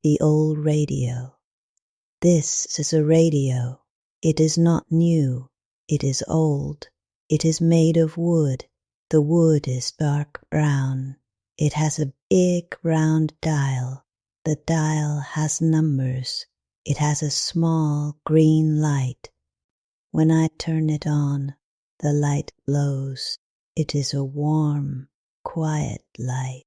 the old radio. This is a radio. It is not new. It is old. It is made of wood. The wood is dark brown. It has a big round dial. The dial has numbers. It has a small green light. When I turn it on, the light glows. It is a warm, quiet light.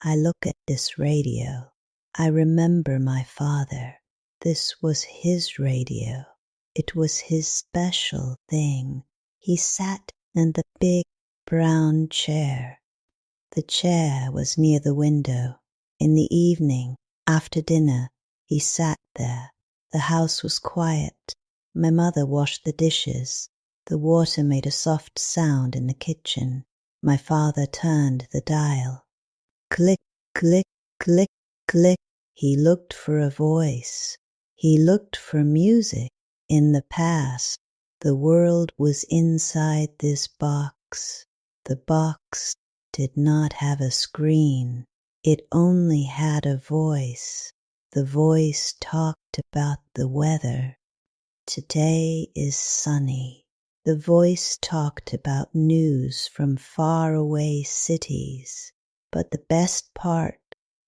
I look at this radio. I remember my father. This was his radio. It was his special thing. He sat in the big brown chair. The chair was near the window. In the evening, after dinner, he sat there. The house was quiet. My mother washed the dishes. The water made a soft sound in the kitchen. My father turned the dial. Click, click, click, click. He looked for a voice. He looked for music. In the past, the world was inside this box. The box did not have a screen. It only had a voice. The voice talked about the weather. Today is sunny. The voice talked about news from faraway cities. But the best part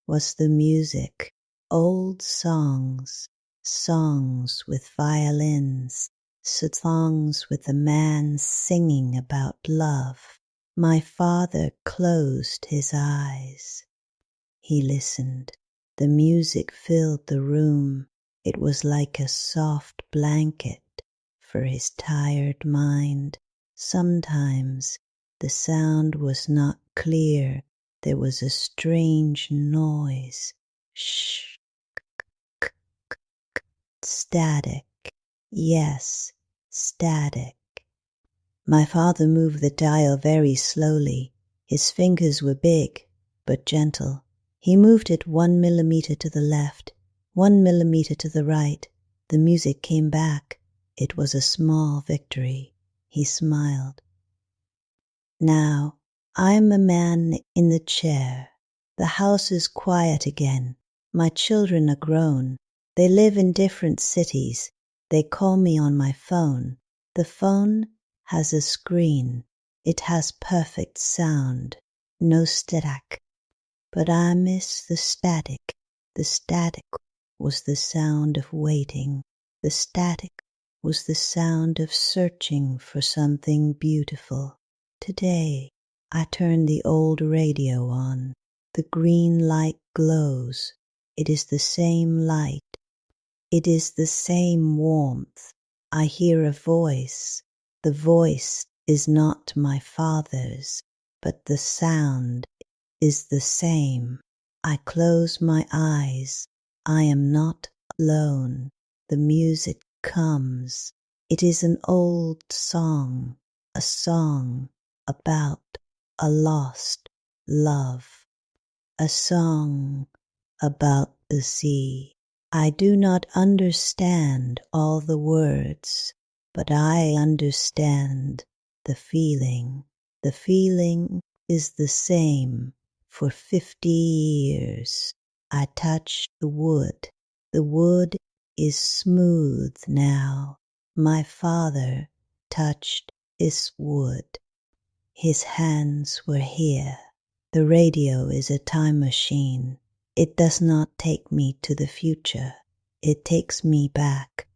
was the music. Old songs, songs with violins, songs with a man singing about love. My father closed his eyes. He listened. The music filled the room. It was like a soft blanket for his tired mind. Sometimes the sound was not clear. There was a strange noise. Shh. Static. Yes, static. My father moved the dial very slowly. His fingers were big, but gentle. He moved it 1 millimeter to the left, 1 millimeter to the right. The music came back. It was a small victory. He smiled. Now, I'm a man in the chair. The house is quiet again. My children are grown. They live in different cities. They call me on my phone. The phone has a screen. It has perfect sound. No static. But I miss the static. The static was the sound of waiting. The static was the sound of searching for something beautiful. Today, I turn the old radio on. The green light glows. It is the same light. It is the same warmth. I hear a voice. The voice is not my father's, but the sound is the same. I close my eyes. I am not alone. The music comes. It is an old song, a song about a lost love, a song about the sea. I do not understand all the words, but I understand the feeling. The feeling is the same for 50 years. I touch the wood. The wood is smooth now. My father touched this wood. His hands were here. The radio is a time machine. It does not take me to the future. It takes me back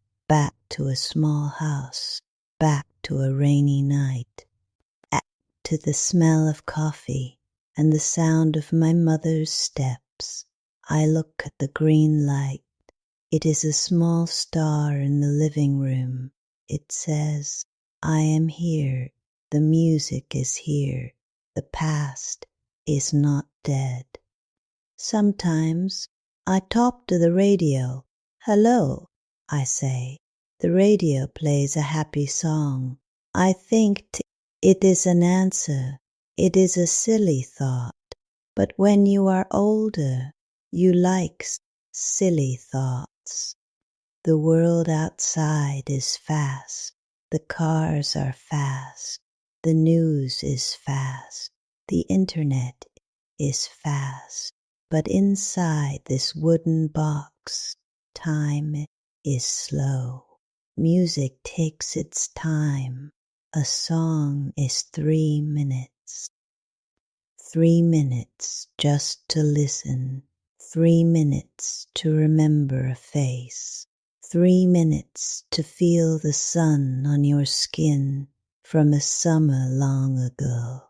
to a small house, back to a rainy night, back to the smell of coffee and the sound of my mother's steps. I look at the green light. It is a small star in the living room. It says, I am here. The music is here. The past is not dead. Sometimes I talk to the radio. Hello, I say. The radio plays a happy song. I think it is an answer. It is a silly thought. But when you are older, you like silly thoughts. The world outside is fast. The cars are fast. The news is fast. The internet is fast. But inside this wooden box, time is slow. Music takes its time. A song is 3 minutes. 3 minutes just to listen. 3 minutes to remember a face. 3 minutes to feel the sun on your skin from a summer long ago.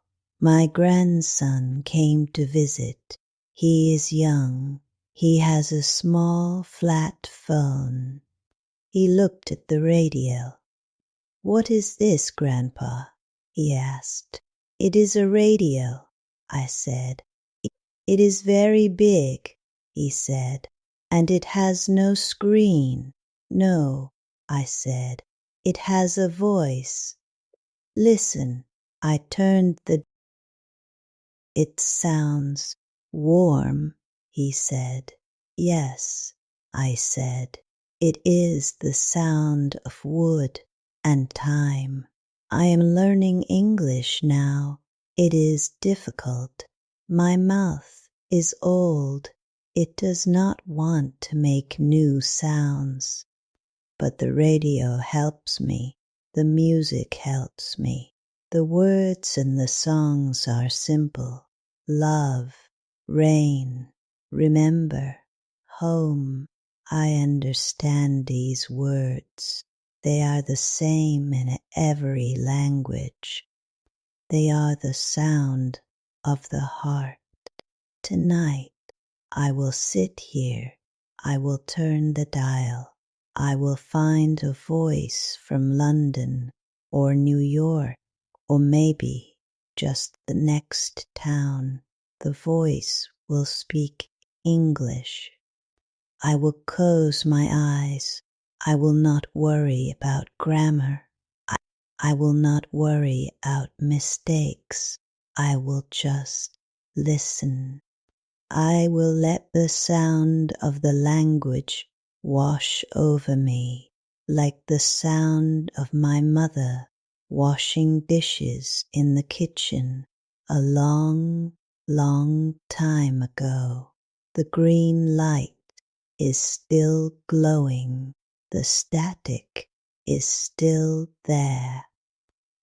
My grandson came to visit. He is young. He has a small flat phone. He looked at the radio. "What is this, Grandpa?" he asked. "It is a radio," I said. "It is very big," he said, "and it has no screen." "No," I said, "it has a voice. Listen." I turned the "It sounds warm," he said. "Yes," I said, "it is the sound of wood and time. I am learning English now. It is difficult. My mouth is old. It does not want to make new sounds. But the radio helps me. The music helps me. The words and the songs are simple. Love, rain, remember, home. I understand these words. They are the same in every language. They are the sound of the heart. Tonight I will sit here. I will turn the dial. I will find a voice from London or New York or maybe just the next town. The voice will speak English. I will close my eyes. I will not worry about grammar. I will not worry about mistakes. I will just listen. I will let the sound of the language wash over me like the sound of my mother washing dishes in the kitchen a long, long time ago. The green light is still glowing. The static is still there.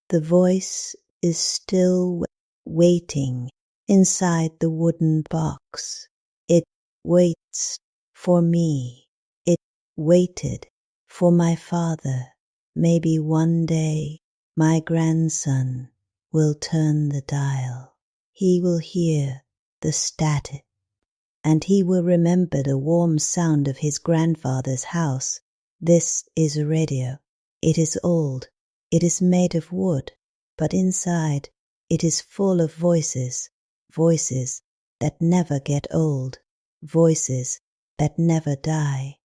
The voice is still waiting inside the wooden box. It waits for me. It waited for my father. Maybe one day my grandson will turn the dial. He will hear the static, and he will remember the warm sound of his grandfather's house. This is a radio. It is old. It is made of wood, but inside it is full of voices, voices that never get old, voices that never die.